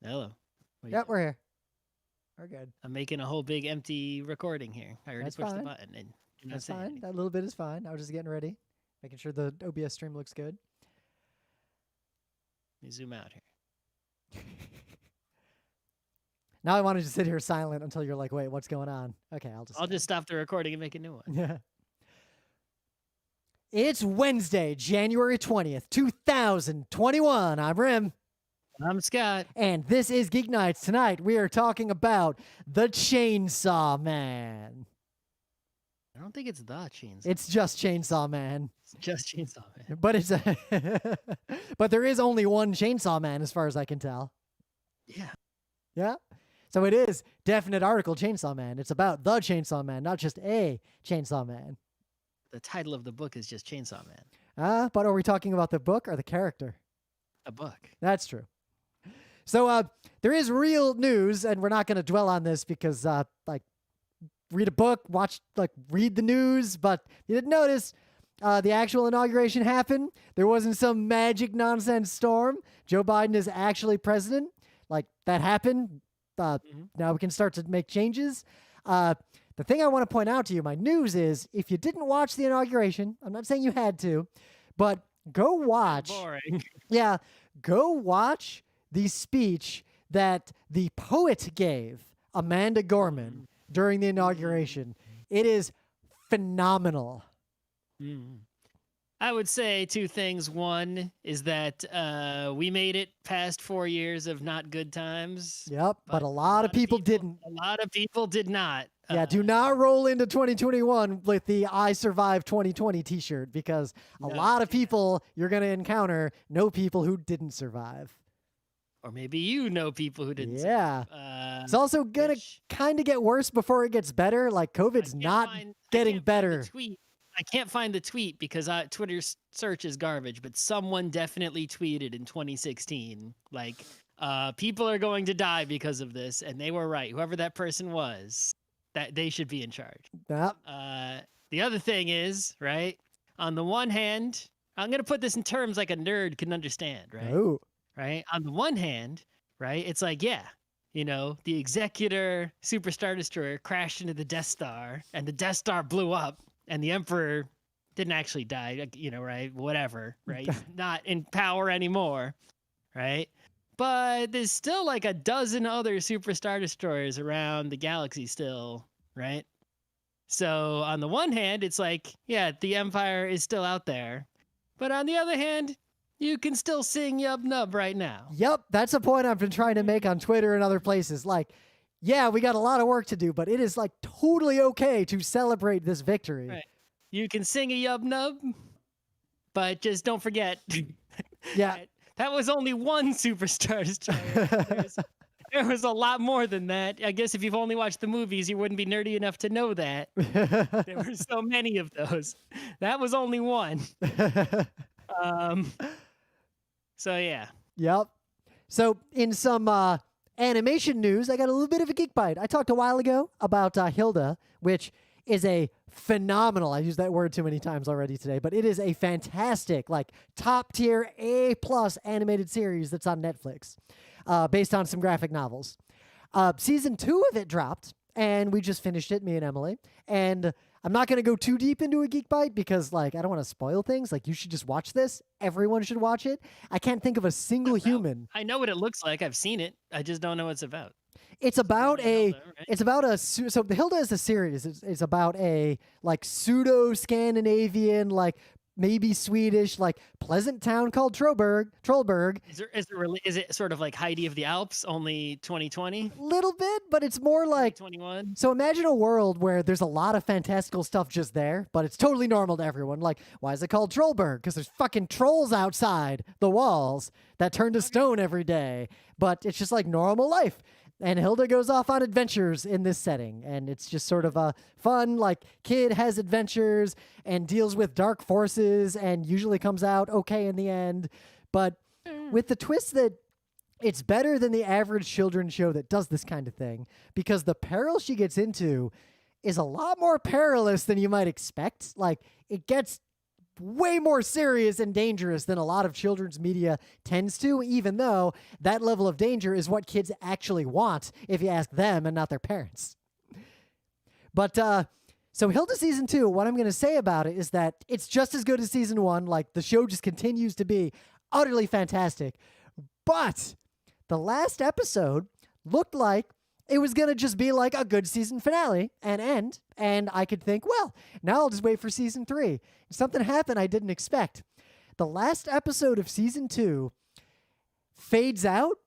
Hello. What are you Yep, doing? we're here. We're good. I'm making a whole big empty recording here. I already That's pushed the fine. button and you're not That's saying fine. anything. That little bit is fine. I was just getting ready, making sure the OBS stream looks good. Let me zoom out here. Now I wanted to sit here silent until you're like, wait, what's going on? Okay, I'll just stop the recording and make a new one. Yeah. It's Wednesday, January 20th, 2021. I'm Rim. I'm Scott. And this is Geek Nights. Tonight we are talking about the Chainsaw Man. I don't think it's the Chainsaw. It's just Chainsaw Man. It's just Chainsaw Man. But it's but there is only one Chainsaw Man as far as I can tell. Yeah. Yeah. So it is definite article Chainsaw Man. It's about the Chainsaw Man, not just a Chainsaw Man. The title of the book is just Chainsaw Man. But are we talking about the book or the character? A book. That's true. So there is real news, and we're not going to dwell on this because read a book, read the news. But you didn't notice the actual inauguration happened. There wasn't some magic nonsense storm. Joe Biden is actually president. Like, that happened. Now we can start to make changes. The thing I want to point out to you, my news is, if you didn't watch the inauguration, I'm not saying you had to, but go watch. Boring. Yeah, go watch the speech that the poet gave, Amanda Gorman, during the inauguration. It is phenomenal. I would say two things. One is that we made it past 4 years of not good times. Yep, but a lot of people didn't. A lot of people did not. Yeah, do not roll into 2021 with the I Survived 2020 t-shirt, because a lot of people you're going to encounter know people who didn't survive. Or maybe you know people who didn't. Yeah. It's also going to kind of get worse before it gets better. Like, COVID's not getting better. I can't find the tweet because Twitter's search is garbage, but someone definitely tweeted in 2016, like, people are going to die because of this, and they were right. Whoever that person was, that they should be in charge. Yep. The other thing is, right, on the one hand, I'm going to put this in terms like a nerd can understand, right? Oh. Right? On the one hand, right, it's like, yeah, you know, the Executor Super Star Destroyer crashed into the Death Star, and the Death Star blew up, and the Emperor didn't actually die, you know, right? Whatever, right? He's not in power anymore, right? But there's still like a dozen other Super Star Destroyers around the galaxy still, right? So on the one hand, it's like, yeah, the Empire is still out there. But on the other hand, you can still sing Yub Nub right now. Yep, that's a point I've been trying to make on Twitter and other places. Like, yeah, we got a lot of work to do, but it is like totally okay to celebrate this victory. Right. You can sing a Yub Nub, but just don't forget. Yeah. That was only one Superstar Destroyer. There was a lot more than that. I guess if you've only watched the movies, you wouldn't be nerdy enough to know that. There were so many of those. That was only one. So yeah. Yep. So in some animation news, I got a little bit of a geek bite. I talked a while ago about Hilda, which is a phenomenal, I used that word too many times already today, but it is a fantastic, like, top tier A+ animated series that's on Netflix, based on some graphic novels. Season 2 of it dropped, and we just finished it, me and Emily. And I'm not going to go too deep into a geek bite because, like, I don't want to spoil things. Like, you should just watch this. Everyone should watch it. I can't think of a single human. I know what it looks like. I've seen it. I just don't know what it's about. It's about Hilda, right? so the Hilda is the series. It's about a, like, pseudo-Scandinavian, like, maybe Swedish, like, pleasant town called Trollberg. Is it sort of like Heidi of the Alps, only 2020? Little bit, but it's more like 2021. So imagine a world where there's a lot of fantastical stuff just there, but it's totally normal to everyone. Like, why is it called Trollberg? Because there's fucking trolls outside the walls that turn to stone every day. But it's just like normal life. And Hilda goes off on adventures in this setting. And it's just sort of a fun, like, kid has adventures and deals with dark forces and usually comes out okay in the end. But with the twist that it's better than the average children's show that does this kind of thing, because the peril she gets into is a lot more perilous than you might expect. Like, it gets way more serious and dangerous than a lot of children's media tends to, even though that level of danger is what kids actually want if you ask them and not their parents. But so Hilda season 2, what I'm going to say about it is that it's just as good as season 1. Like, the show just continues to be utterly fantastic. But the last episode looked like it was going to just be like a good season finale and end. And I could think, well, now I'll just wait for season 3. Something happened I didn't expect. The last episode of season 2 fades out,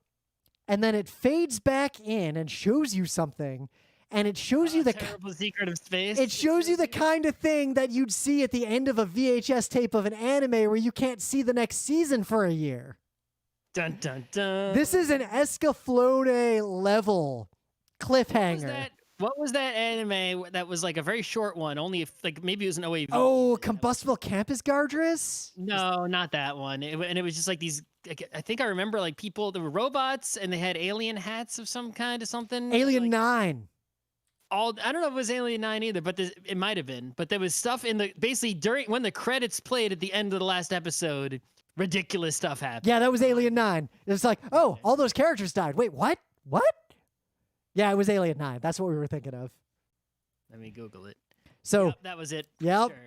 and then it fades back in and shows you something. And it shows you the terrible secret of space. It shows you the kind of thing that you'd see at the end of a VHS tape of an anime where you can't see the next season for a year. Dun dun dun. This is an Escaflowne level cliffhanger. What was that anime that was like a very short one? Only if like maybe it was an OAV. Oh, Combustible Campus Guardress? No, not that one. And it was just like these. I think I remember like people. There were robots and they had alien hats of some kind or something. Alien like, 9. I don't know if it was Alien 9 either, but it might have been. But there was stuff in the basically during when the credits played at the end of the last episode. Ridiculous stuff happened. Yeah, that was Alien 9. It's like, oh, all those characters died. Wait, what? What? Yeah, it was Alien 9. That's what we were thinking of. Let me Google it. So Yep, that was it. Yep. Sure.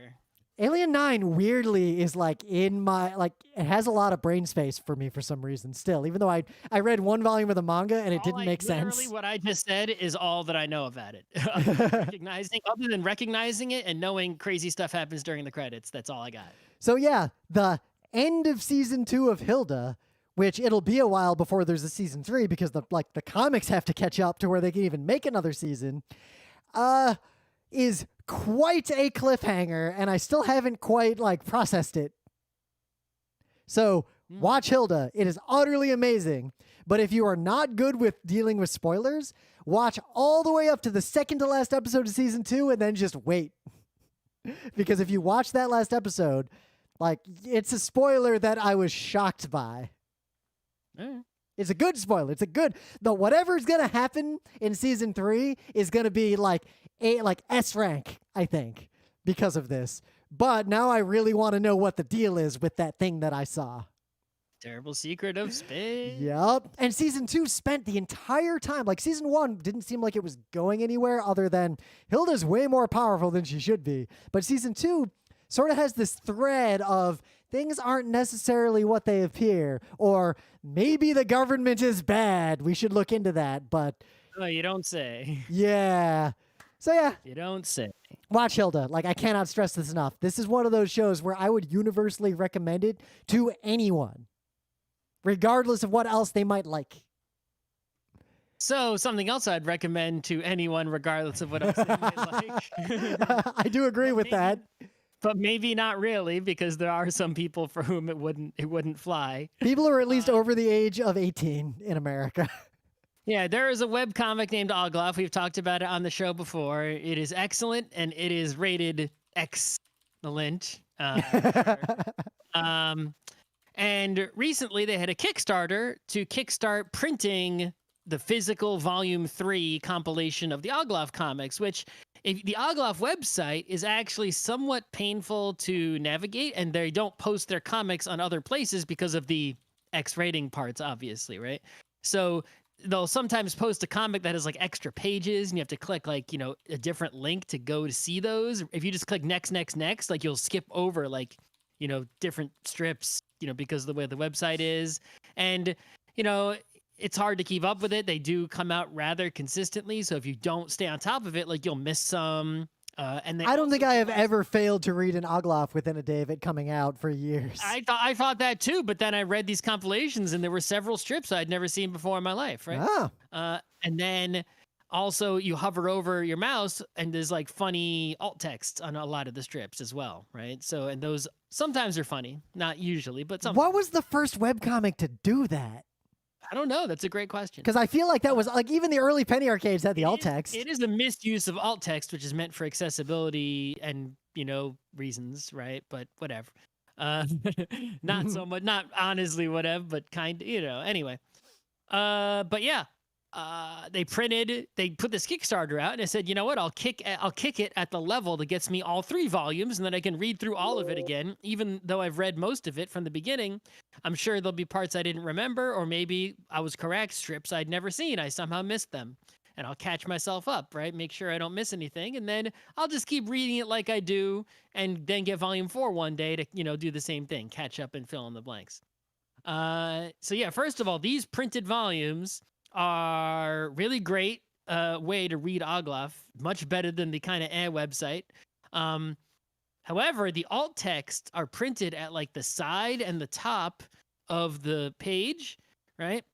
Alien 9 weirdly is like in my, like, it has a lot of brain space for me for some reason still, even though I read one volume of the manga and it didn't make sense. Literally what I just said is all that I know about it. Other than recognizing it and knowing crazy stuff happens during the credits, that's all I got. So yeah, the end of season 2 of Hilda, which it'll be a while before there's a season 3 because the comics have to catch up to where they can even make another season, is quite a cliffhanger, and I still haven't quite processed it. So watch Hilda. It is utterly amazing. But if you are not good with dealing with spoilers, watch all the way up to the second to last episode of season 2 and then just wait. Because if you watch that last episode, it's a spoiler that I was shocked by. It's a good spoiler. Whatever's going to happen in season 3 is going to be S rank, I think, because of this. But now I really want to know what the deal is with that thing that I saw. Terrible secret of space. Yep. And season 2 spent the entire time, season 1 didn't seem like it was going anywhere other than Hilda's way more powerful than she should be. But season 2 sort of has this thread of things aren't necessarily what they appear, or maybe the government is bad. We should look into that, but... Oh, you don't say. Yeah. So yeah. You don't say. Watch Hilda. I cannot stress this enough. This is one of those shows where I would universally recommend it to anyone, regardless of what else they might like. So something else I'd recommend to anyone, regardless of what else they might like. I do agree with that. But maybe not really, because there are some people for whom it wouldn't fly. People who are at least over the age of 18 in America. Yeah, there is a webcomic named Oglaf. We've talked about it on the show before. It is excellent, and it is rated excellent. And recently they had a Kickstarter to kickstart printing the physical Volume 3 compilation of the Oglaf comics, which... the Agloff website is actually somewhat painful to navigate, and they don't post their comics on other places because of the X rating parts, obviously, right? So they'll sometimes post a comic that has extra pages, and you have to click a different link to go to see those. If you just click next, you'll skip over different strips, because of the way the website is, and it's hard to keep up with it. They do come out rather consistently, so if you don't stay on top of it, you'll miss some. And I don't think I have ever failed to read an Agloff within a day of it coming out for years. I thought that too, but then I read these compilations, and there were several strips I'd never seen before in my life, right? Oh. And then also you hover over your mouse, and there's funny alt text on a lot of the strips as well, right? So, and those sometimes are funny, not usually, but sometimes. What was the first webcomic to do that? I don't know. That's a great question. Because I feel like that was even the early penny arcades had the alt text. It is a misuse of alt text, which is meant for accessibility and reasons, right? But whatever. Not so much. Not honestly, whatever. But anyway. But yeah, they put this Kickstarter out, and I said, you know what, I'll kick it at the level that gets me all 3 volumes, and then I can read through all of it again, even though I've read most of it from the beginning. I'm sure there'll be parts I didn't remember, or maybe I was correct, strips I'd never seen, I somehow missed them. And I'll catch myself up, right? Make sure I don't miss anything. And then I'll just keep reading it like I do, and then get volume 4 one day to, do the same thing, catch up and fill in the blanks. So yeah, first of all, these printed volumes are really great way to read Oglaf, much better than the kind of website. However, the alt texts are printed at like the side and the top of the page, right?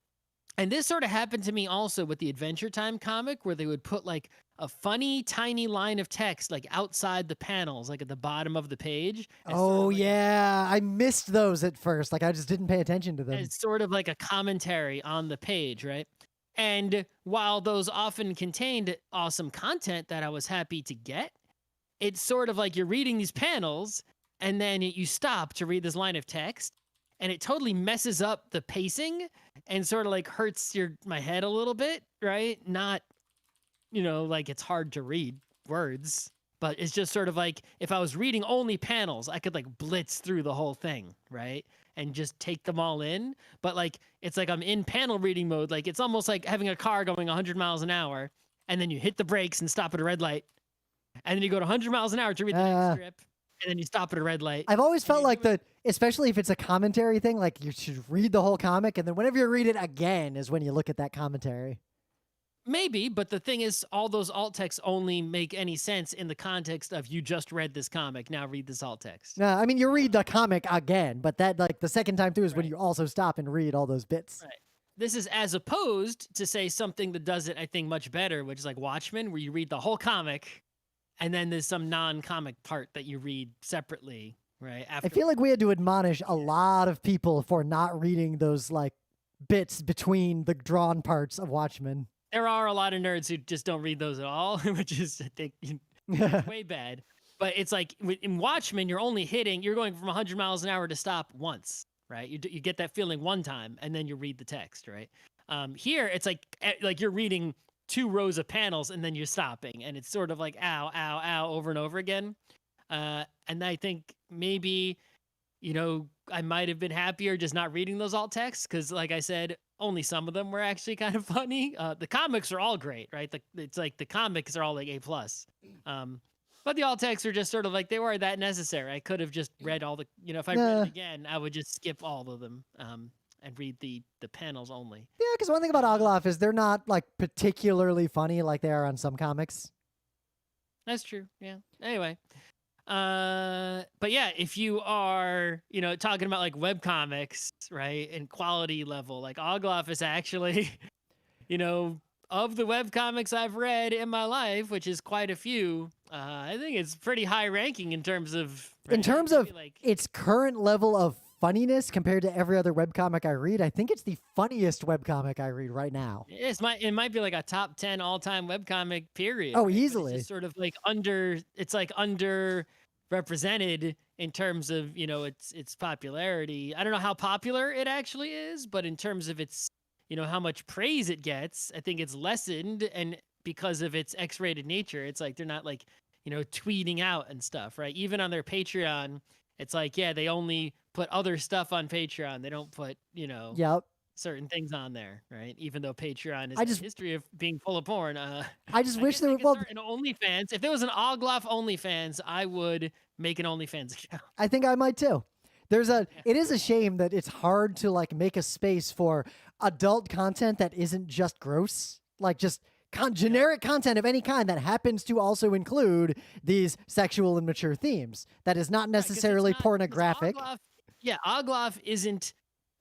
And this sort of happened to me also with the Adventure Time comic, where they would put like a funny tiny line of text like outside the panels, like at the bottom of the page. Oh, yeah. I missed those at first. Like, I just didn't pay attention to them. It's sort of like a commentary on the page, right? And while those often contained awesome content that I was happy to get, it's sort of like you're reading these panels and then you stop to read this line of text, and it totally messes up the pacing and sort of like hurts my head a little bit, right? Not, like it's hard to read words, but it's just sort of like if I was reading only panels, I could like blitz through the whole thing, right? And just take them all in. But like, it's like I'm in panel reading mode. Like it's almost like having a car going 100 miles an hour, and then you hit the brakes and stop at a red light. And then you go to 100 miles an hour to read the next strip. And then you stop at a red light. I've always felt like especially if it's a commentary thing, like you should read the whole comic, and then whenever you read it again is when you look at that commentary. Maybe, but the thing is, all those alt texts only make any sense in the context of you just read this comic, now read this alt text. No, I mean, you read the comic again, but that like the second time through is when you also stop and read all those bits. Right. This is as opposed to, say, something that does it, I think, much better, which is like Watchmen, where you read the whole comic, and then there's some non-comic part that you read separately, right? I feel like we had to admonish a lot of people for not reading those like bits between the drawn parts of Watchmen. There are a lot of nerds who just don't read those at all, which is, I think, way bad. But it's like in Watchmen, you're going from 100 miles an hour to stop once, right? You get that feeling one time, and then you read the text, right? Here, it's like you're reading 2 rows of panels, and then you're stopping, and it's sort of like ow, ow, ow, over and over again. And I think maybe, I might have been happier just not reading those alt texts, because like I said, only some of them were actually kind of funny. The comics are all great, right? It's like the comics are all like A+. But the alt texts are just sort of like, they weren't that necessary. I could have just read all the, if I read it again, I would just skip all of them and read the panels only. Yeah, because one thing about Agloff is they're not like particularly funny like they are on some comics. That's true. Yeah. Anyway. But yeah, if you are, talking about like webcomics, right, and quality level, like Oglaf is actually, of the webcomics I've read in my life, which is quite a few, I think it's pretty high ranking in terms of... Right, in terms of like, its current level of funniness compared to every other webcomic I read, I think it's the funniest webcomic I read right now. It might be like a top 10 all-time webcomic period. Oh, right? easily. It's sort of like underrepresented in terms of, its popularity. I don't know how popular it actually is, but in terms of its, how much praise it gets, I think it's lessened. And because of its X-rated nature, it's like they're not like, tweeting out and stuff, right? Even on their Patreon, it's like, yeah, they only put other stuff on Patreon. They don't put, certain things on there, right? Even though Patreon is a history of being full of porn. I just wish there were an OnlyFans. If there was an Oglaf OnlyFans, I would make an OnlyFans account. I think I might too. It is a shame that it's hard to like make a space for adult content that isn't just gross, like just generic content of any kind that happens to also include these sexual and mature themes. That is not necessarily pornographic. Oglaf isn't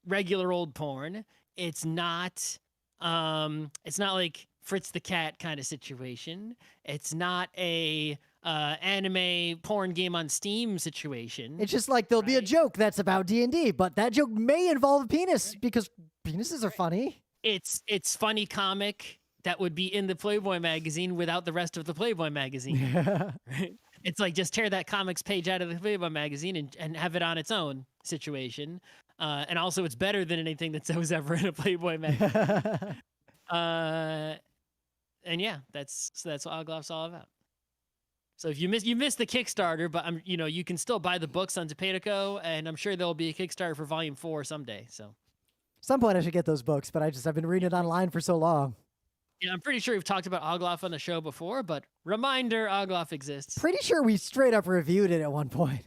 regular old porn. It's not like Fritz the Cat kind of situation. It's not a anime porn game on Steam situation. It's just like there'll be a joke that's about D&D, but that joke may involve a penis because penises are funny. It's funny comic that would be in the Playboy magazine without the rest of the Playboy magazine. Right? It's like just tear that comics page out of the Playboy magazine and have it on its own situation. And also it's better than anything that was ever in a Playboy magazine. And yeah, that's what Agloff's all about. So if you missed the Kickstarter, but you can still buy the books on Topetico, and I'm sure there'll be a Kickstarter for Volume 4 someday. So Some point I should get those books, but I've been reading it online for so long. yeah, I'm pretty sure we've talked about Agloff on the show before, but reminder, Agloff exists. Pretty sure we straight up reviewed it at one point.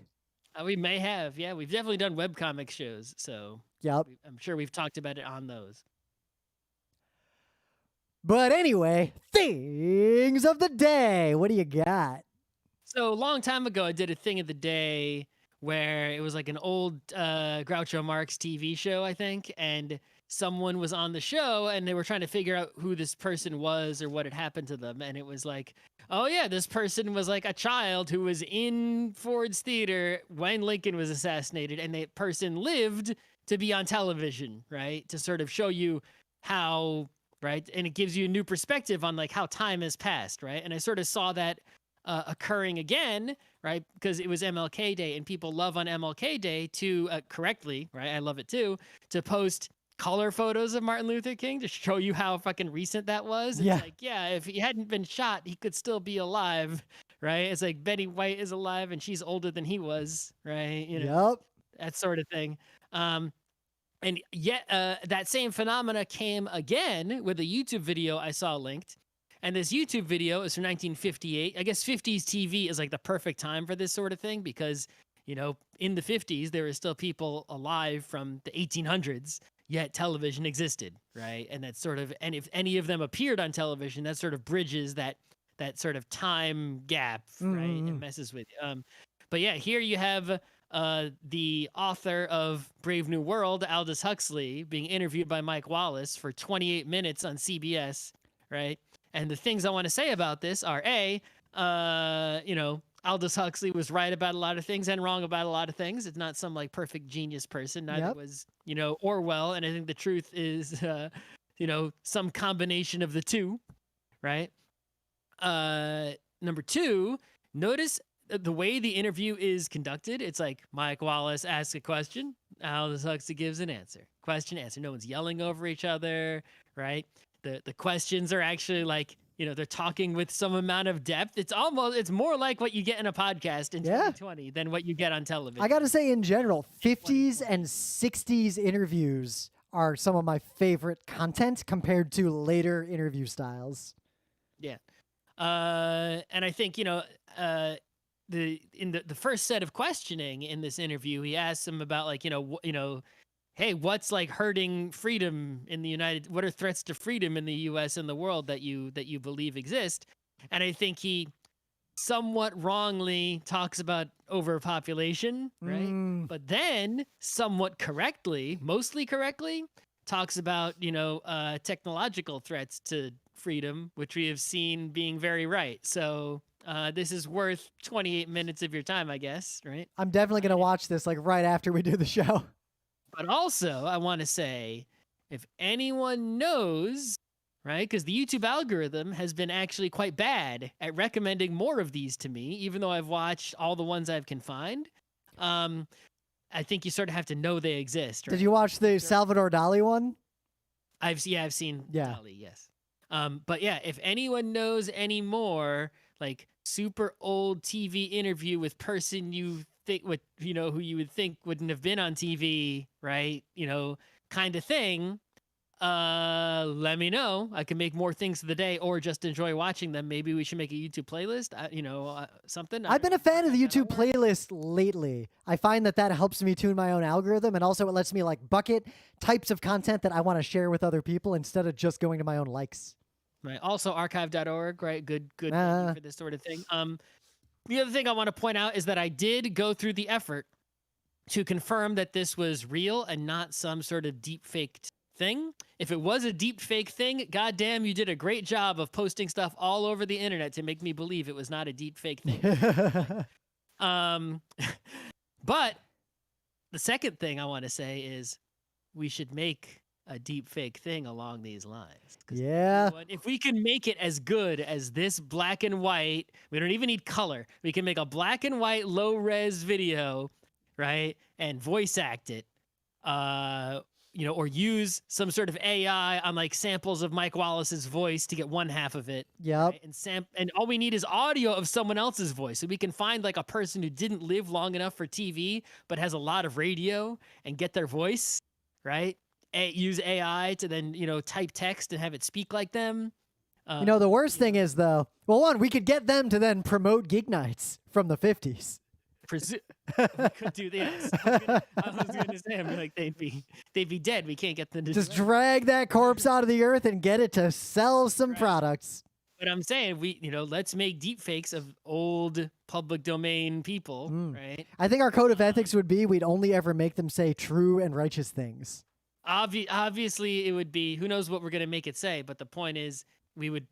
We may have, yeah. We've definitely done webcomic shows, so Yep. I'm sure we've talked about it on those. But anyway, things of the day. What do you got? So a long time ago, I did a thing of the day where it was like an old Groucho Marx TV show, I think, and someone was on the show and they were trying to figure out who this person was or what had happened to them. And it was like, oh yeah, this person was like a child who was in Ford's Theater when Lincoln was assassinated, and that person lived to be on television, right? To sort of show you how, right? And it gives you a new perspective on like how time has passed, right? And I sort of saw that occurring again, right? Because it was MLK Day, and people love on MLK Day to correctly, right? I love it too, to post color photos of Martin Luther King to show you how fucking recent that was. It's like, yeah, if he hadn't been shot, he could still be alive, right? It's like Betty White is alive and she's older than he was, right? You know, Yep. that sort of thing. And yet that same phenomena came again with a YouTube video I saw linked. And this YouTube video is from 1958. I guess 50s TV is like the perfect time for this sort of thing because, you know, in the 50s, there were still people alive from the 1800s, yet television existed, right? And that's sort of, and if any of them appeared on television, that sort of bridges that sort of time gap, right? It messes with you. But yeah, here you have the author of Brave New World, Aldous Huxley, being interviewed by Mike Wallace for 28 minutes on CBS, right? And the things I want to say about this are you know, Aldous Huxley was right about a lot of things and wrong about a lot of things. It's not some like perfect genius person. Neither was, you know, Orwell. And I think the truth is, you know, some combination of the two, right? Number two, notice the way the interview is conducted. It's like Mike Wallace asks a question, Aldous Huxley gives an answer. Question, answer. No one's yelling over each other, right? The questions are actually like, you know, they're talking with some amount of depth. It's more like what you get in a podcast in 2020 than what you get on television. I got to say, in general, 50s and 60s interviews are some of my favorite content compared to later interview styles. Yeah. And I think, you know, the first set of questioning in this interview, he asks him about like, you know, hey, what's like hurting freedom in the what are threats to freedom in the US and the world that you believe exist? And I think he somewhat wrongly talks about overpopulation, right? But then somewhat correctly, mostly correctly, talks about, you know, technological threats to freedom, which we have seen being very right. So this is worth 28 minutes of your time, I guess, right? I'm definitely going to watch this like right after we do the show. But also, I want to say, if anyone knows, right, because the YouTube algorithm has been actually quite bad at recommending more of these to me, even though I've watched all the ones I've can find. I think you sort of have to know they exist. Right? Did you watch the Salvador Dali one? I've seen Dali, yes. But yeah, if anyone knows any more, like super old TV interview with person you think would, you know, who you would think wouldn't have been on TV, right? You know, kind of thing. Let me know. I can make more things of the day, or just enjoy watching them. Maybe we should make a YouTube playlist. You know, something. I've been a fan of the YouTube playlist lately. I find that helps me tune my own algorithm, and also it lets me like bucket types of content that I want to share with other people instead of just going to my own likes. Right. Also, archive.org. Right. Good for this sort of thing. The other thing I want to point out is that I did go through the effort to confirm that this was real and not some sort of deep faked thing. If it was a deep fake thing, goddamn, you did a great job of posting stuff all over the internet to make me believe it was not a deep fake thing. But the second thing I want to say is we should make a deep fake thing along these lines. Yeah. If we can make it as good as this black and white, we don't even need color. We can make a black and white low res video, right? And voice act it. or use some sort of AI on like samples of Mike Wallace's voice to get one half of it. Yep. Right? And all we need is audio of someone else's voice. So we can find like a person who didn't live long enough for TV, but has a lot of radio and get their voice, right? Use AI to then, type text and have it speak like them. The worst thing is though, well, one, we could get them to then promote Geek Nights from the 50s. We could do this. I was gonna say, I'm like, they'd be dead. We can't get them to just drag that corpse out of the earth and get it to sell some products. But I'm saying let's make deep fakes of old public domain people, right? I think our code of ethics would be we'd only ever make them say true and righteous things. Obviously, it would be, who knows what we're gonna make it say, but the point is we would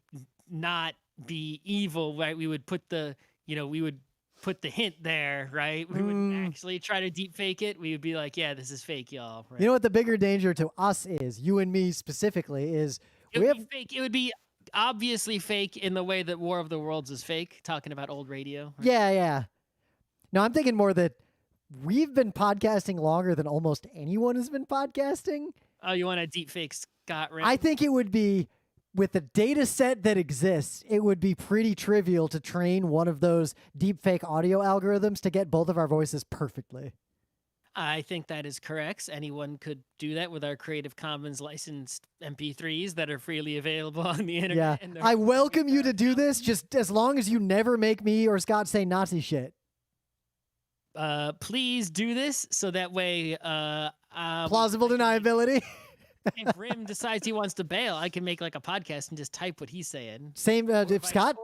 not be evil, right? We would put the hint there, right? We wouldn't actually try to deep fake it. We would be like, yeah, this is fake, y'all. Right? You know what the bigger danger to us is, you and me specifically, is fake. It would be obviously fake in the way that War of the Worlds is fake, talking about old radio. Right? Yeah. No, I'm thinking more that we've been podcasting longer than almost anyone has been podcasting. Oh, you want to deep fake Scott Rim? I think it would be, with the data set that exists, it would be pretty trivial to train one of those deepfake audio algorithms to get both of our voices perfectly. I think that is correct. Anyone could do that with our Creative Commons licensed MP3s that are freely available on the internet. Yeah, I welcome you to do this, just as long as you never make me or Scott say Nazi shit. Please do this so that way... plausible deniability. If Rim decides he wants to bail, I can make like a podcast and just type what he's saying. Same if Scott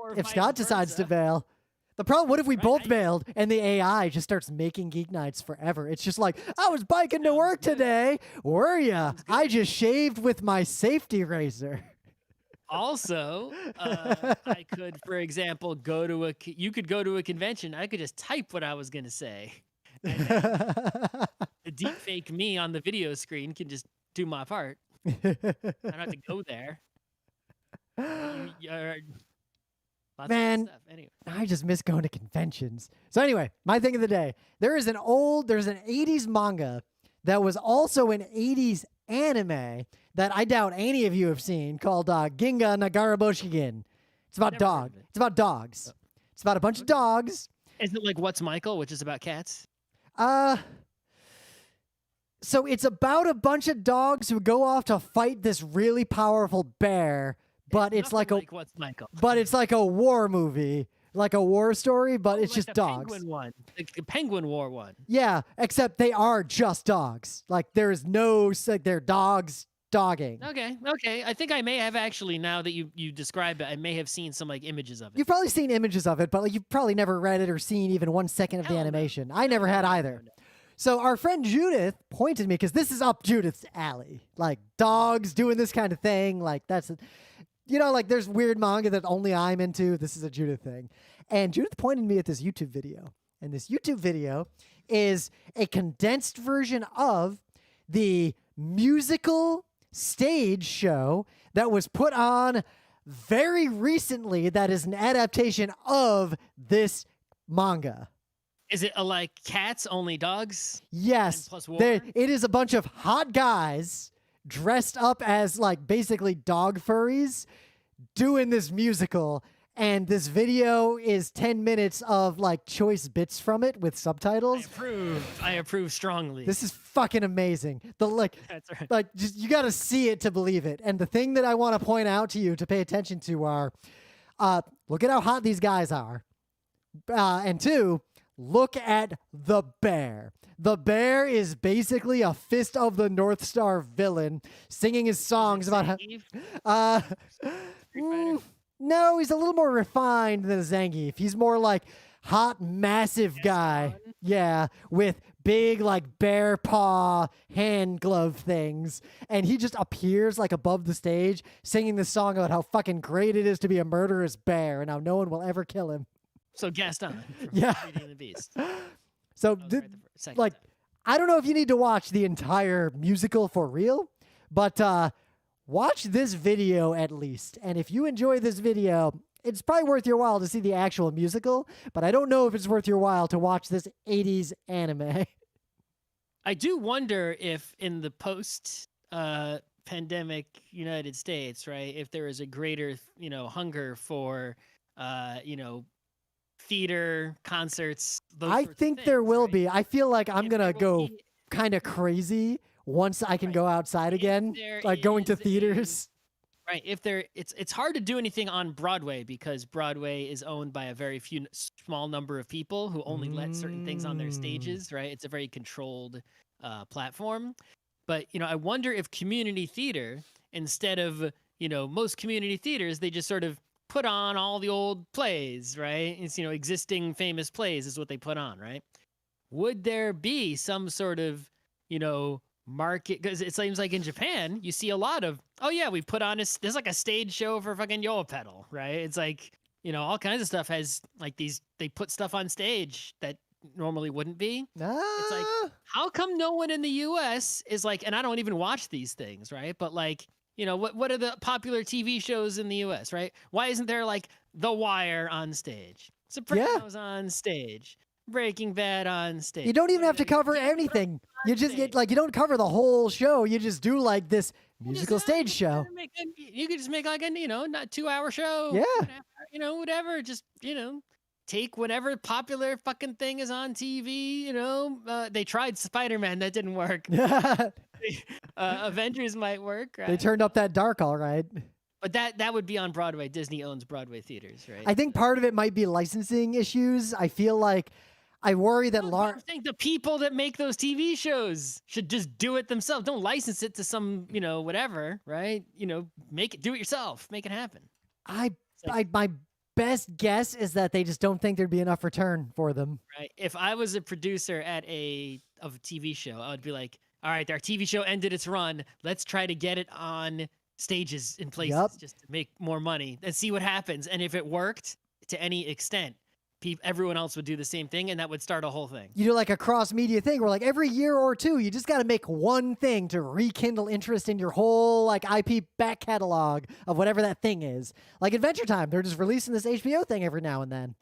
decides to bail. The problem, what if we both bailed and the AI just starts making Geek Nights forever? It's just like, I was biking to work today. Were ya? I just shaved with my safety razor. Also, I could, for example, you could go to a convention. I could just type what I was going to say. And the deep fake me on the video screen can just do my part. I don't have to go there. Man, anyway. I just miss going to conventions. So anyway, my thing of the day. There's an 80s manga that was also an 80s anime that I doubt any of you have seen, called Ginga Nagareboshi. It's about dogs. It's about dogs. It's about a bunch of dogs. Is it like What's Michael, which is about cats? So it's about a bunch of dogs who go off to fight this really powerful bear, but it's like What's Michael? But it's like a war movie, like a war story, but it's just dogs. Penguin one, like the Penguin War one. Yeah, except they are just dogs. Like there's no, like they're dogs dogging. Okay. I think I may have actually, now that you describe it, I may have seen some like images of it. You've probably seen images of it, but like you've probably never read it or seen even 1 second of the animation. I never had either. No. So our friend Judith pointed me, because this is up Judith's alley. Like dogs doing this kind of thing. Like that's, like there's weird manga that only I'm into. This is a Judith thing. And Judith pointed me at this YouTube video. And this YouTube video is a condensed version of the musical stage show that was put on very recently that is an adaptation of this manga. Is it like cats, only dogs? Yes. Plus war? It is a bunch of hot guys dressed up as like basically dog furries doing this musical. And this video is 10 minutes of like choice bits from it with subtitles. I approve strongly. This is fucking amazing. That's right. Just you got to see it to believe it. And the thing that I want to point out to you to pay attention to are, look at how hot these guys are. And two, look at the bear. The bear is basically a Fist of the North Star villain singing his songs about how... No, he's a little more refined than Zangief. He's more like hot, massive guy. Yeah, with big like bear paw hand glove things. And he just appears like above the stage singing this song about how fucking great it is to be a murderous bear and how no one will ever kill him. So Gaston from Yeah. Beauty and the Beast. So Right I don't know if you need to watch the entire musical for real, but watch this video at least. And if you enjoy this video, it's probably worth your while to see the actual musical, but I don't know if it's worth your while to watch this 80s anime. I do wonder if in the post pandemic United States, right, if there is a greater, hunger for, theater, concerts, those I sorts of think things, there will right? be. I feel like I'm If going there to will go be, kind of crazy once I can right, go outside if again, there like going to is theaters. right, if there, it's hard to do anything on Broadway because Broadway is owned by a very small number of people who only let certain things on their Mm. stages, right? It's a very controlled platform. But, I wonder if community theater, instead of, most community theaters, they just sort of put on all the old plays, right? It's, existing famous plays is what they put on, right? Would there be some sort of, market? Because it seems like in Japan, you see a lot of, oh yeah, we put on there's like a stage show for fucking Yoapedal, right? It's like, all kinds of stuff has like they put stuff on stage that normally wouldn't be. It's like, Ah, how come no one in the US is like, and I don't even watch these things, right? But like, what are the popular TV shows in the US, right? Why isn't there like The Wire on stage? yeah. Sopranos on stage? Breaking Bad on stage? You don't even What are have to they? cover Game of Thrones anything. You on just stage. get like, you don't cover the whole show. You just do like this You just, musical stage you show. gotta you could just make like a, not 2-hour show. Yeah. Whatever. Just, take whatever popular fucking thing is on TV, they tried Spider-Man, that didn't work. Avengers might work, right? They turned up that dark, all right. But that would be on Broadway. Disney owns Broadway theaters, right? I think part of it might be licensing issues. I feel like I worry that I think the people that make those TV shows should just do it themselves. Don't license it to some, whatever, right? Do it yourself. Make it happen. my best guess is that they just don't think there'd be enough return for them. Right. If I was a producer of a TV show, I would be like, all right, our TV show ended its run. Let's try to get it on stages in places just to make more money and see what happens. And if it worked to any extent, everyone else would do the same thing, and that would start a whole thing. You do like a cross media thing where like every year or two, you just got to make one thing to rekindle interest in your whole like IP back catalog of whatever that thing is. Like Adventure Time, they're just releasing this HBO thing every now and then.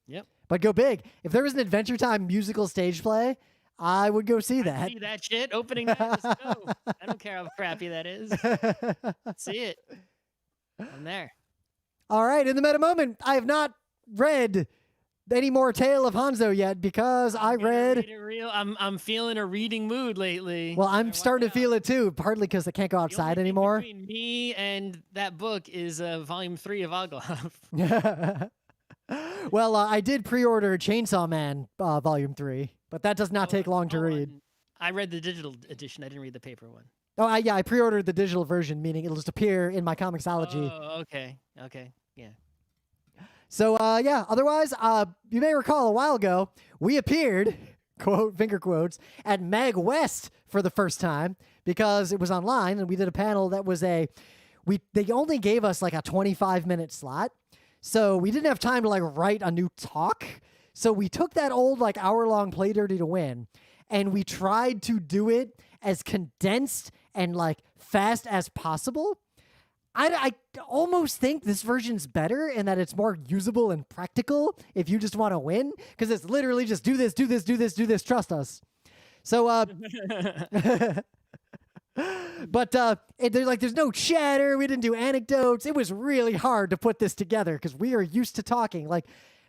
Yep. But go big. If there was an Adventure Time musical stage play, I would go see that. See that shit opening night. Let's go. I don't care how crappy that is. Let's see it. I'm there. All right, in the meta moment, I have not read any more Tale of Hanzo yet because I read. I'm feeling a reading mood lately. Well, I'm starting to feel it too, partly because I can't go outside anymore. Between me and that book is volume 3 of Agloff. Well, I did pre-order Chainsaw Man volume 3, but that does not take long to read. I read the digital edition. I didn't read the paper one. Oh, I pre-ordered the digital version, meaning it'll just appear in my Comixology. Oh, okay, yeah. So, otherwise, you may recall a while ago, we appeared, quote, finger quotes, at Magfest for the first time because it was online, and we did a panel that was they only gave us like a 25-minute slot, so we didn't have time to like write a new talk. So we took that old like hour-long Play Dirty to Win, and we tried to do it as condensed and like fast as possible. I almost think this version's better in that it's more usable and practical if you just want to win, because it's literally just do this, do this, do this, do this, trust us. So, but there's no chatter. We didn't do anecdotes. It was really hard to put this together because we are used to talking. Like,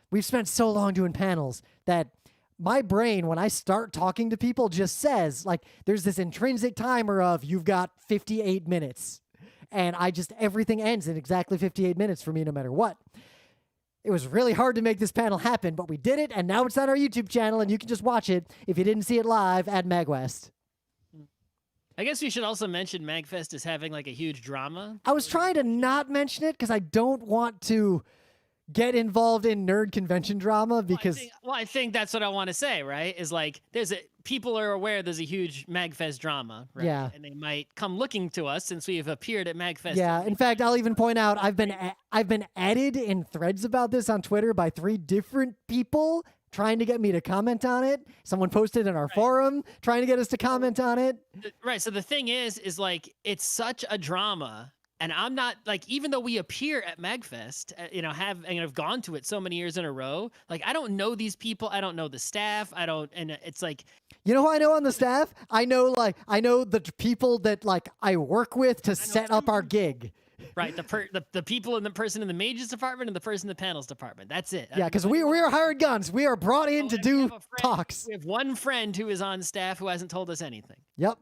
we've spent so long doing panels that my brain, when I start talking to people, just says, like, there's this intrinsic timer of you've got 58 minutes. And everything ends in exactly 58 minutes for me, no matter what. It was really hard to make this panel happen, but we did it, and now it's on our YouTube channel, and you can just watch it if you didn't see it live at Magfest. I guess we should also mention Magfest is having like a huge drama. I was trying to not mention it because I don't want to get involved in nerd convention drama because... I think that's what I want to say, right? Is like, people are aware there's a huge Magfest drama, right? Yeah. And they might come looking to us since we have appeared at Magfest. Yeah, in fact, I'll even point out I've been added in threads about this on Twitter by 3 different people trying to get me to comment on it. Someone posted in our forum trying to get us to comment on it. Right, so the thing is like, it's such a drama And I'm not like, even though we appear at Magfest, have gone to it so many years in a row. Like, I don't know these people. I don't know the staff. And it's like, You know who I know on the staff? I know the people that like I work with to set up our gig. right, the people and the person in the mages department and the person in the panels department. That's it. Yeah, because we are hired guns. We are brought in to do talks. We have one friend who is on staff who hasn't told us anything. Yep.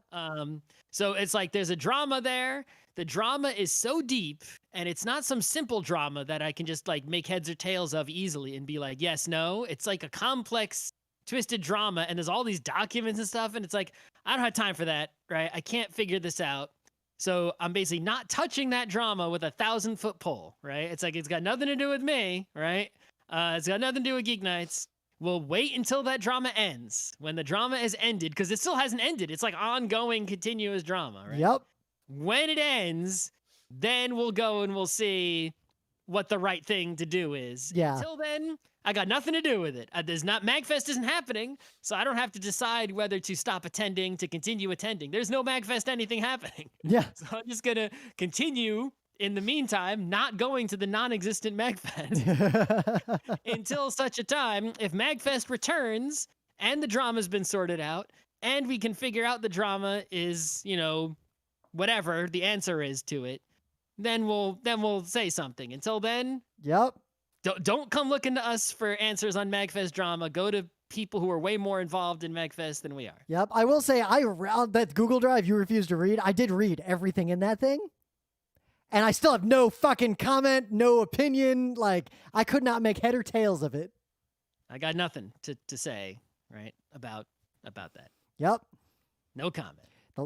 So it's like there's a drama there. The drama is so deep, and it's not some simple drama that I can just like make heads or tails of easily and be like, yes, no. It's like a complex, twisted drama, and there's all these documents and stuff, and it's like, I don't have time for that, right? I can't figure this out. So I'm basically not touching that drama with a 1,000-foot pole, right? It's like, it's got nothing to do with me, right? It's got nothing to do with GeekNights. We'll wait until that drama ends. When the drama has ended, because it still hasn't ended. It's like ongoing, continuous drama, right? Yep. When it ends, then we'll go and we'll see what the right thing to do is. Yeah. Until then, I got nothing to do with it. Magfest isn't happening, so I don't have to decide whether to stop attending, to continue attending. There's no Magfest anything happening. Yeah. So I'm just going to continue, in the meantime, not going to the non-existent Magfest until such a time, if Magfest returns and the drama's been sorted out and we can figure out the drama is, whatever the answer is to it, then we'll say something. Until then, yep. Don't come looking to us for answers on Magfest drama. Go to people who are way more involved in Magfest than we are. Yep. I will say, that Google Drive you refused to read, I did read everything in that thing. And I still have no fucking comment, no opinion. Like, I could not make head or tails of it. I got nothing to say, right, about that. Yep. No comment.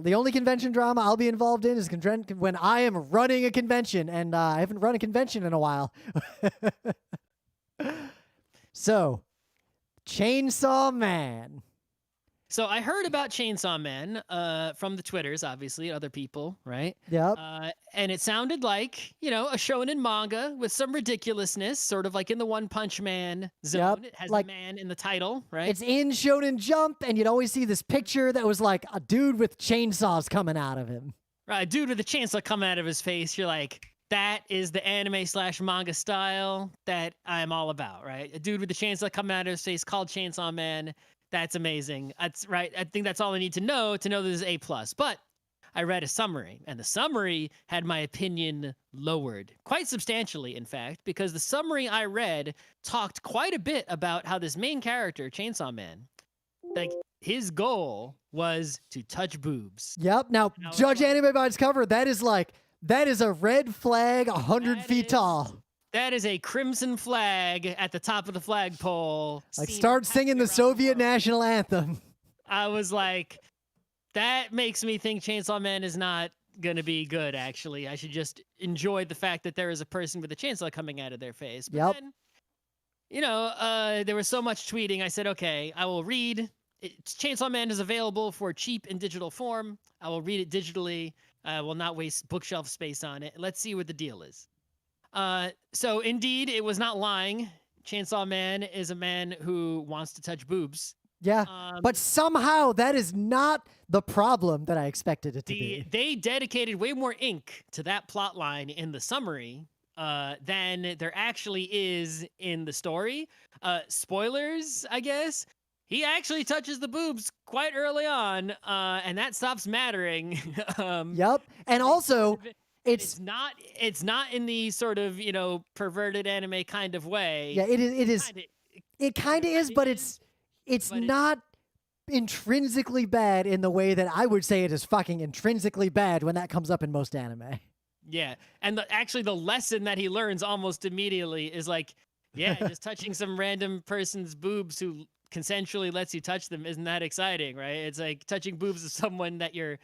The only convention drama I'll be involved in is when I am running a convention, and I haven't run a convention in a while. So, Chainsaw Man. So I heard about Chainsaw Man from the Twitters, obviously, other people, right? Yep. And it sounded like, a shonen manga with some ridiculousness, sort of like in the One Punch Man zone. Yep. It has like, the man in the title, right? It's in Shonen Jump, and you'd always see this picture that was like a dude with chainsaws coming out of him. Right, a dude with a chainsaw coming out of his face. You're like, that is the anime/manga style that I'm all about, right? A dude with a chainsaw coming out of his face called Chainsaw Man. That's amazing. That's right. I think that's all I need to know this is A+. But I read a summary, and the summary had my opinion lowered quite substantially, in fact, because the summary I read talked quite a bit about how this main character, Chainsaw Man, like his goal was to touch boobs. Yep. Now, judge anime by its cover. That is a red flag 100 feet tall. That is a crimson flag at the top of the flagpole. Like, start singing the Soviet national anthem. I was like, that makes me think Chainsaw Man is not going to be good, actually. I should just enjoy the fact that there is a person with a chainsaw coming out of their face. But then, there was so much tweeting. I said, okay, I will read. Chainsaw Man is available for cheap in digital form. I will read it digitally. I will not waste bookshelf space on it. Let's see what the deal is. So indeed, it was not lying. Chainsaw Man is a man who wants to touch boobs. Yeah, but somehow that is not the problem that I expected it to be. They dedicated way more ink to that plot line in the summary than there actually is in the story. Spoilers, I guess. He actually touches the boobs quite early on, and that stops mattering. Yep, and also... It's not in the sort of, perverted anime kind of way. Yeah, it is. It kind of is, but it's not intrinsically bad in the way that I would say it is fucking intrinsically bad when that comes up in most anime. Yeah, and actually the lesson that he learns almost immediately is like, yeah, just touching some random person's boobs who consensually lets you touch them isn't that exciting, right? It's like touching boobs of someone that you're,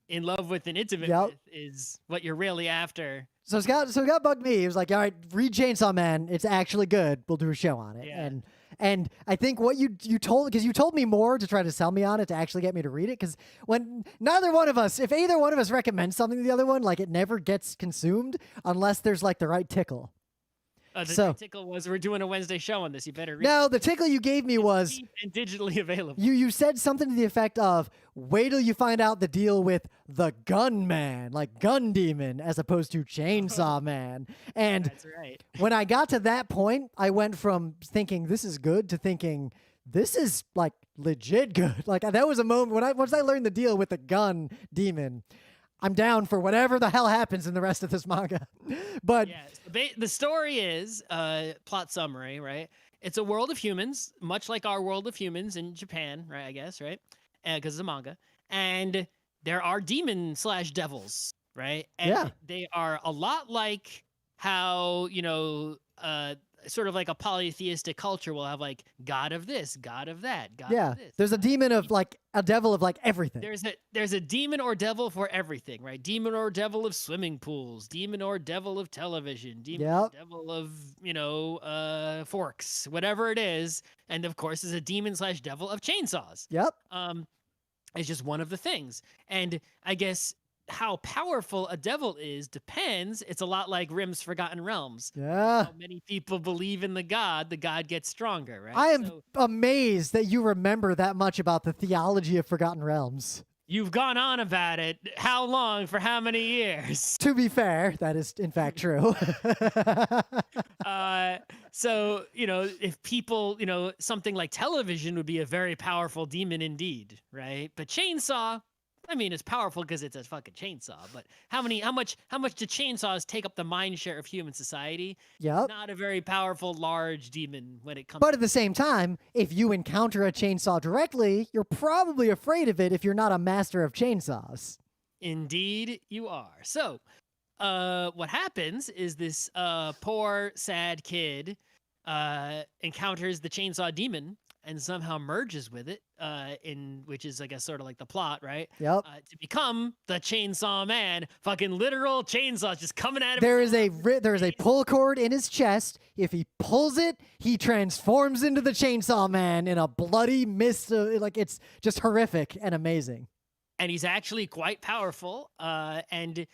in love with and intimate with is what you're really after. So it got bugged me. He was like, all right, read Chainsaw Man. It's actually good. We'll do a show on it. Yeah. And I think what you told, because you told me more to try to sell me on it to actually get me to read it. Because when neither one of us, if either one of us recommends something to the other one, like it never gets consumed unless there's like the right tickle. The tickle was we're doing a Wednesday show on this. You better read. No, the tickle you gave me was cheap and digitally available. You said something to the effect of, wait till you find out the deal with the gunman, like gun demon, as opposed to chainsaw man. And That's right. when I got to that point, I went from thinking this is good to thinking this is like legit good. Like that was a moment when once I learned the deal with the gun demon, I'm down for whatever the hell happens in the rest of this manga. But yeah, the story is plot summary, right? It's a world of humans, much like our world of humans in Japan, right? I guess, right? Because it's a manga, and there are demon/devils, right? And Yeah. they are a lot like how sort of like a polytheistic culture will have like god of this, god of that, god yeah, of this. there's a demon of like a devil of like everything. There's a demon or devil for everything, right? Demon or devil of swimming pools, demon or devil of television, demon or devil of forks, whatever it is. And of course, there's a demon/devil of chainsaws. Yep. It's just one of the things. And I guess how powerful a devil is depends. It's a lot like Rim's Forgotten Realms. Yeah. How many people believe in the god gets stronger, right? I am amazed that you remember that much about the theology of Forgotten Realms. You've gone on about it. How long? For how many years? To be fair, that is in fact true. So, if people, something like television would be a very powerful demon indeed, right? But chainsaw, I mean, it's powerful because it's a fucking chainsaw. But how much do chainsaws take up the mind share of human society? Yep. Not a very powerful, large demon when it comes. But at the same time, if you encounter a chainsaw directly, you're probably afraid of it if you're not a master of chainsaws. Indeed, you are. So, what happens is this poor, sad kid encounters the chainsaw demon and somehow merges with it, which is, I guess, sort of like the plot, right? Yep. To become the Chainsaw Man, fucking literal chainsaws just coming at him. There is a pull cord in his chest. If he pulls it, he transforms into the Chainsaw Man in a bloody mist. Like it's just horrific and amazing. And he's actually quite powerful, and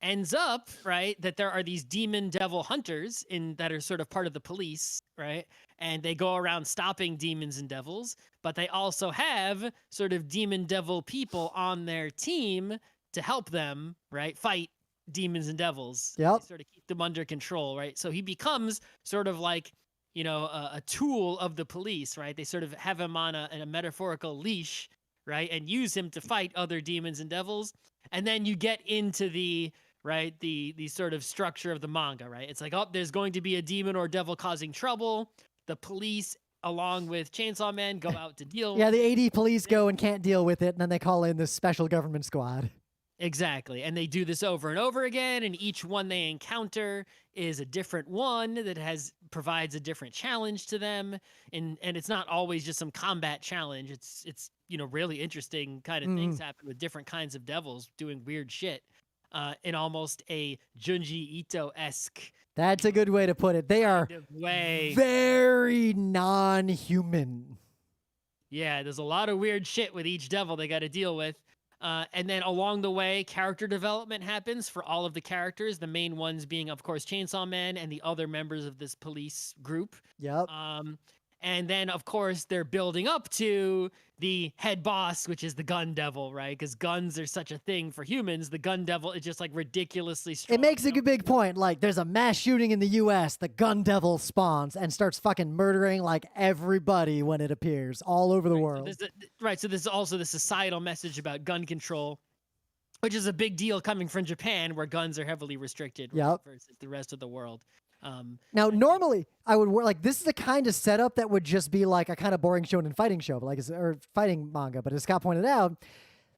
ends up, right, that there are these demon devil hunters that are sort of part of the police, right? And they go around stopping demons and devils, but they also have sort of demon devil people on their team to help them, right, fight demons and devils. Yep. Sort of keep them under control, right? So he becomes sort of like, a tool of the police, right? They sort of have him on a metaphorical leash, right? And use him to fight other demons and devils. And then you get into the sort of structure of the manga, right? It's like, there's going to be a demon or devil causing trouble. The police, along with Chainsaw Man, go out to deal with it. Yeah, the AD police go and can't deal with it, and then they call in this special government squad. Exactly. And they do this over and over again, and each one they encounter is a different one that provides a different challenge to them. And it's not always just some combat challenge. It's really interesting kind of things happen with different kinds of devils doing weird shit. In almost a Junji Ito-esque. That's a good way to put it. They are very non-human. Yeah, there's a lot of weird shit with each devil they got to deal with. And then along the way, character development happens for all of the characters, the main ones being, of course, Chainsaw Man and the other members of this police group. Yep. And then, of course, they're building up to the head boss, which is the gun devil, right? Because guns are such a thing for humans. The gun devil is just like ridiculously strong. It makes a big point. Like, there's a mass shooting in the U.S. The gun devil spawns and starts fucking murdering like everybody when it appears all over the world. So there's also the societal message about gun control, which is a big deal coming from Japan, where guns are heavily restricted versus the rest of the world. Now, normally I would like this is the kind of setup that would just be like a kind of boring shonen fighting show, or fighting manga. But as Scott pointed out,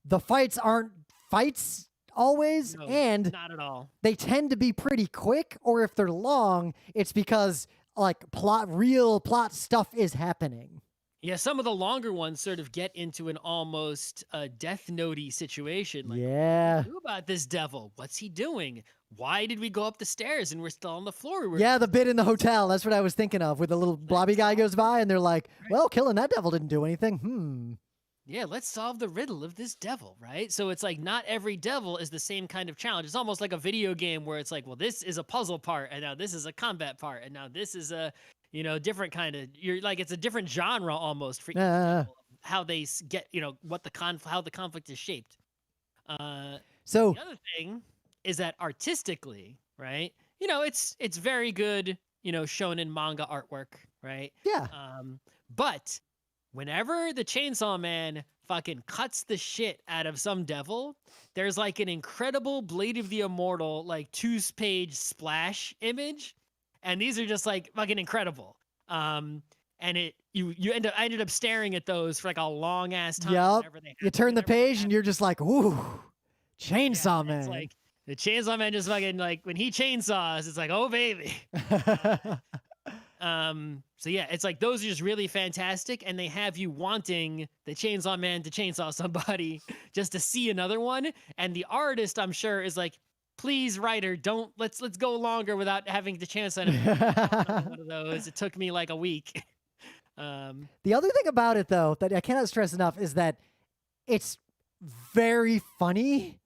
the fights aren't fights always, and not at all. They tend to be pretty quick, or if they're long, it's because like real plot stuff is happening. Yeah, some of the longer ones sort of get into an almost Death Note-y situation. Like, yeah. What do you do about this devil? What's he doing? Why did we go up the stairs and we're still on the floor? Yeah, the bit in the hotel. That's what I was thinking of, where the little blobby guy goes by and they're like, well, killing that devil didn't do anything. yeah, let's solve the riddle of this devil, right? So it's like not every devil is the same kind of challenge. It's almost like a video game where it's like, well, this is a puzzle part, and now this is a combat part, and now this is a, different kind of. You're like it's a different genre almost for each Uh, devil. How they get, what how the conflict is shaped. so The other thing is that artistically, right? It's very good, shonen manga artwork, right? yeah, But whenever the Chainsaw Man fucking cuts the shit out of some devil, there's like an incredible Blade of the Immortal, like 2-page splash image, and these are just like fucking incredible. And I ended up staring at those for like a long ass time. yep. whenever they You turn the whenever they page and happened. you're just like, ooh, Chainsaw It's Man. like the Chainsaw Man just fucking like when he chainsaws, it's like, oh baby. So yeah, it's like those are just really fantastic, and they have you wanting the Chainsaw Man to chainsaw somebody just to see another one. And the artist, I'm sure, is like, please, writer, don't let's go longer without having to chainsaw another one of those. It took me like a week. The other thing about it, though, that I cannot stress enough is that it's very funny,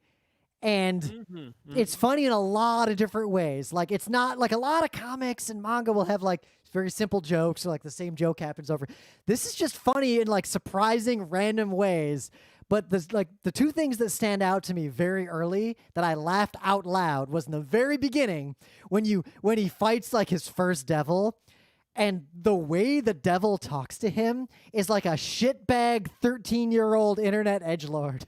and it's funny in a lot of different ways. Like, it's not like a lot of comics and manga will have like very simple jokes, or like the same joke happens over. This is just funny in like surprising random ways. But the two things that stand out to me very early that I laughed out loud was in the very beginning when he fights like his first devil. And the way the devil talks to him is like a shitbag 13-year-old internet edgelord.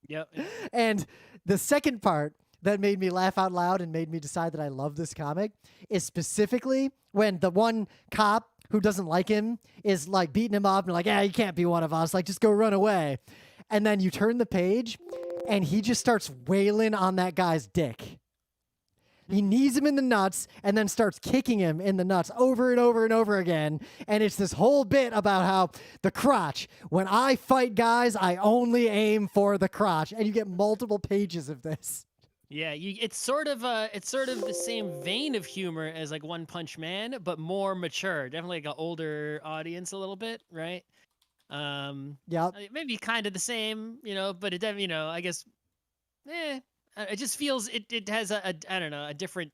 Yep. And the second part that made me laugh out loud and made me decide that I love this comic is specifically when the one cop who doesn't like him is like beating him up and like, yeah, you can't be one of us. Like, just go run away. And then you turn the page and he just starts wailing on that guy's dick. He knees him in the nuts and then starts kicking him in the nuts over and over and over again. And it's this whole bit about how the crotch, when I fight guys, I only aim for the crotch. And you get multiple pages of this. Yeah, it's sort of the same vein of humor as like One Punch Man, but more mature. Definitely like an older audience a little bit, right? Yep. Maybe kind of the same, but it definitely, I guess, it just feels it has a I don't know, a different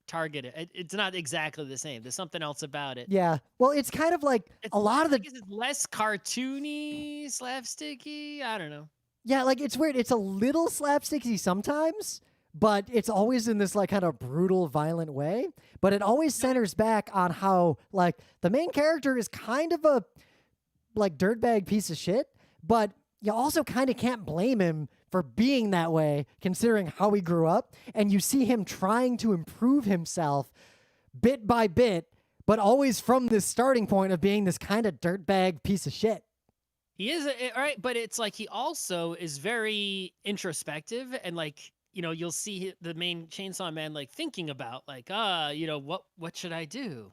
target. It's not exactly the same. There's something else about it. Yeah. Well, it's kind of like a lot of I the. guess it's less cartoony, slapsticky. I don't know. Yeah, like it's weird. It's a little slapsticky sometimes, but it's always in this like kind of brutal, violent way. But it always centers back on how like the main character is kind of a like dirtbag piece of shit, but you also kind of can't blame him for being that way, considering how he grew up. And you see him trying to improve himself bit by bit, but always from this starting point of being this kind of dirtbag piece of shit. He is right, but it's like he also is very introspective, and like you'll see the main Chainsaw Man like thinking about like what should I do?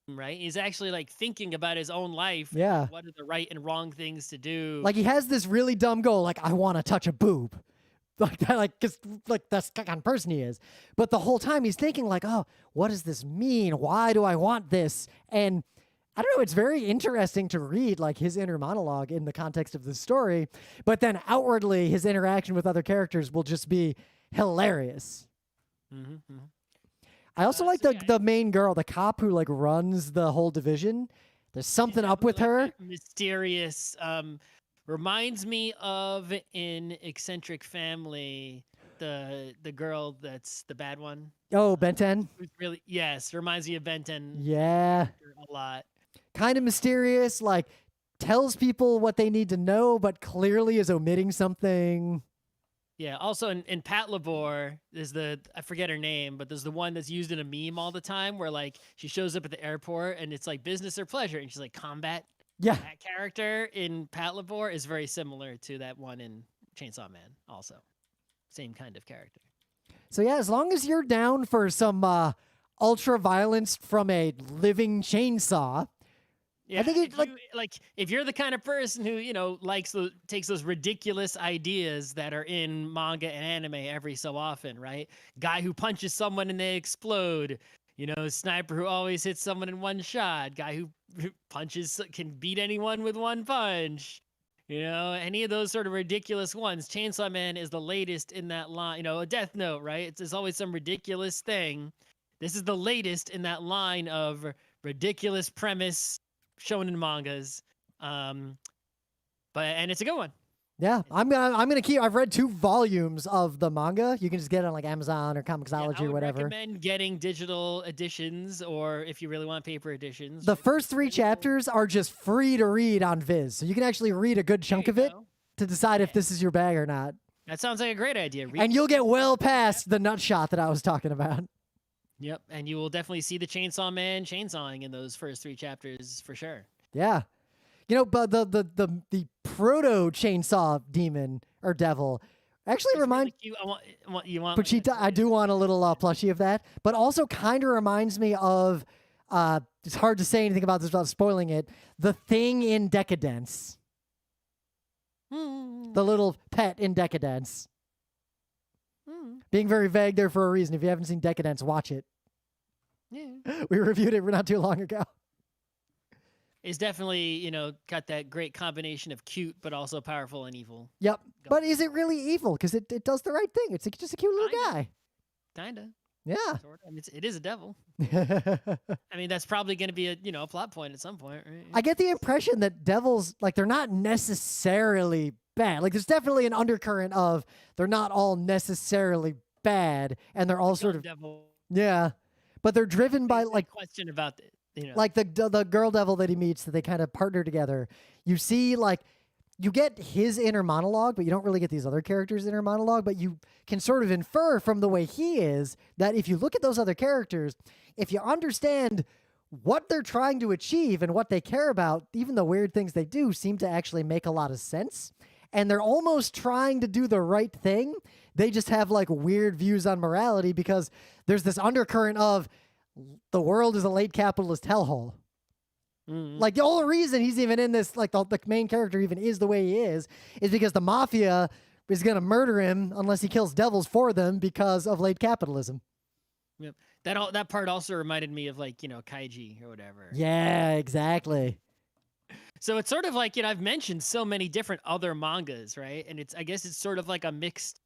Right? He's actually like thinking about his own life. Yeah. What are the right and wrong things to do? Like he has this really dumb goal, like I want to touch a boob, like that, like cause like that's the kind of person he is. But the whole time he's thinking like, oh, what does this mean? Why do I want this? And I don't know, it's very interesting to read like his inner monologue in the context of the story, but then outwardly his interaction with other characters will just be hilarious. I also like the main girl, the cop who like runs the whole division. There's something up with her. Mysterious. Reminds me of in Eccentric Family, the girl that's the bad one. Oh, Ben 10. Yes, reminds me of Ben 10. Yeah. A lot. Kind of mysterious, like tells people what they need to know, but clearly is omitting something. Yeah. Also, in Pat Labor, there's I forget her name, but there's the one that's used in a meme all the time, where like she shows up at the airport and it's like business or pleasure, and she's like combat. Yeah. That character in Pat Labor is very similar to that one in Chainsaw Man. Also, same kind of character. So yeah, as long as you're down for some ultra violence from a living chainsaw. Yeah, I think if you're the kind of person who takes those ridiculous ideas that are in manga and anime every so often, right? Guy who punches someone and they explode, sniper who always hits someone in one shot, guy who punches can beat anyone with one punch, You know, any of those sort of ridiculous ones. Chainsaw Man is the latest in that line. You know, a Death Note, right? It's always some ridiculous thing. This is the latest in that line of ridiculous premise shonen mangas. And it's a good one. Yeah, I'm gonna keep. I've read 2 volumes of the manga. You can just get it on like Amazon or Comixology I or would whatever. recommend getting digital editions, or if you really want paper editions. The check out first 3 digital. chapters are just free to read on Viz, so you can actually read a good chunk There of you it go. to decide if Yeah. this is your bag or not. That sounds like a great idea. And you'll get well past the nut shot that I was talking about. Yep, and you will definitely see the Chainsaw Man chainsawing in those first 3 chapters for sure. Yeah. You know, but the proto chainsaw demon or devil actually It's remind really cute. You want Pachita. I do want a little plushie of that, but also kind of reminds me of. It's hard to say anything about this without spoiling it. The Thing in Decadence, the little pet in Decadence. Being very vague there for a reason. If you haven't seen Decadence, watch it. Yeah. We reviewed it not too long ago. It's definitely, you know, got that great combination of cute but also powerful and evil. Yep. But is it really evil? Because it does the right thing. It's just a cute little guy. Kinda. Yeah. Sort of. I mean, it is a devil. I mean, that's probably going to be a plot point at some point, right? I get the impression that devils, like, they're not necessarily bad. Like, there's definitely an undercurrent of they're not all necessarily bad, and they're all sort of devil. Yeah, but they're driven by There's like a question about the, like the girl devil that he meets, that they kind of partner together. You see, like, you get his inner monologue, but you don't really get these other characters' inner monologue. But you can sort of infer from the way he is that if you look at those other characters, if you understand what they're trying to achieve and what they care about, even the weird things they do seem to actually make a lot of sense. And they're almost trying to do the right thing. They just have like weird views on morality because there's this undercurrent of the world is a late capitalist hellhole. Like, the only reason he's even in this, like, the main character even is the way he is because the mafia is going to murder him unless he kills devils for them because of late capitalism. Yep. That part also reminded me of, like, Kaiji or whatever. Yeah, exactly. So it's sort of like, I've mentioned so many different other mangas, right? And I guess it's sort of like a mixed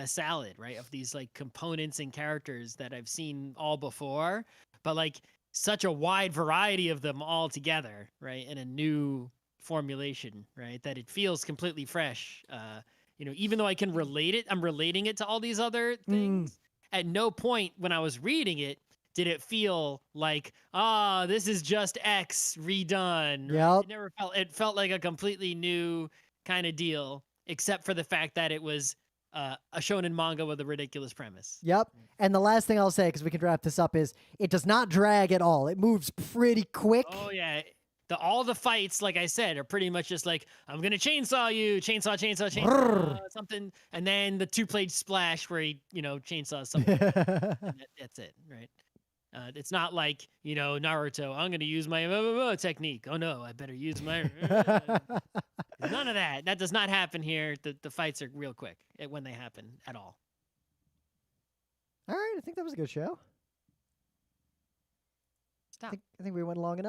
salad, right? Of these, like, components and characters that I've seen all before, but, like, such a wide variety of them all together, right? In a new formulation, right? That it feels completely fresh. Even though I can relate it, I'm relating it to all these other things. At no point when I was reading it did it feel like, this is just X redone. Right? Yep. It felt like a completely new kind of deal, except for the fact that it was a shonen manga with a ridiculous premise. Yep. And the last thing I'll say, because we can wrap this up, is it does not drag at all. It moves pretty quick. Oh, yeah. All the fights, like I said, are pretty much just like, I'm going to chainsaw you, chainsaw, something. And then the 2-page splash where he, chainsaws something. That's it, right? It's not like, Naruto, I'm going to use my technique. Oh, no, I better use my... None of that. That does not happen here. The fights are real quick when they happen at all. All right, I think that was a good show. Stop. I think we went long enough.